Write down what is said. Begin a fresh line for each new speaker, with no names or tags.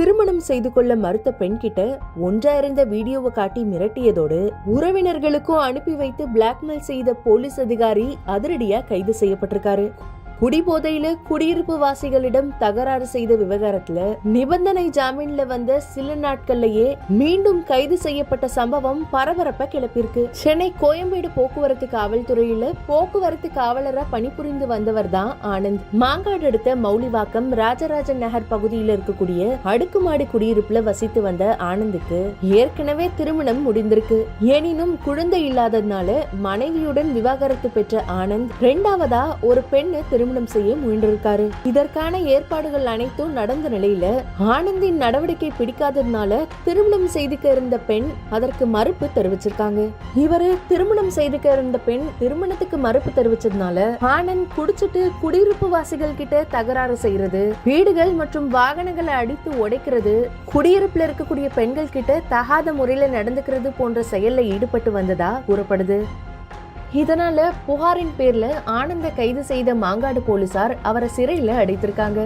திருமணம் செய்து கொள்ள மறுத்த பெண் கிட்ட ஒன்றாயிருந்த வீடியோவை காட்டி மிரட்டியதோடு உறவினர்களுக்கும் அனுப்பி வைத்து பிளாக்மெயில் செய்த போலீஸ் அதிகாரி அதிரடியா கைது செய்யப்பட்டிருக்காரு. குடிபோதையில குடியிருப்பு வாசிகளிடம் தகராறு செய்த விவகாரத்துல நிபந்தனை ஜாமீன்ல வந்த சில நாட்கள்லயே மீண்டும் கைது செய்யப்பட்ட சம்பவம் பரபரப்ப கிளப்பிருக்கு. சென்னை கோயம்பேடு போக்குவரத்து காவல்துறையில போக்குவரத்து காவலரா பணிபுரிந்து வந்தவர் தான் ஆனந்த். மாங்காடு அடுத்த மௌலிவாக்கம் ராஜராஜன் நகர் பகுதியில் இருக்கக்கூடிய அடுக்குமாடி குடியிருப்புல வசித்து வந்த ஆனந்துக்கு ஏற்கனவே திருமணம் முடிந்திருக்கு. எனினும் குழந்தை இல்லாததுனால மனைவியுடன் விவாகரத்து பெற்ற ஆனந்த் இரண்டாவதா ஒரு பெண்ணை திருமணம் செய்ய முயன்றிருக்காரு. இதற்கான ஏற்பாடுகள் அனைத்தும் நடந்த நிலையில ஆனந்தின் நடவடிக்கை பிடிக்காததுனால திருமணம் செய்துக்க இருந்த பெண் அதற்கு மறுப்பு தெரிவிச்சிருக்காங்க. இவரு திருமணம் செய்துக்க இருந்த பெண் திருமணத்துக்கு மறுப்பு தெரிவிச்சதுனால ஆனந்த் குடிச்சிட்டு குடியிருப்பு வாசிகள் கிட்ட தகராறு செய்யறது, வீடுகள் மற்றும் வாகனங்களை அடித்து உடைக்கிறது, குடியிருப்புல இருக்கக்கூடிய பெண்கள் கிட்ட தகாத முறையில நடந்துக்கிறது போன்ற செயல்ல ஈடுபட்டு வந்ததா கூறப்படுது. இதனால புகாரின் பேர்ல ஆனந்த கைது செய்த மாங்காடு போலீசார் அவரை சிறையில அடைத்திருக்காங்க.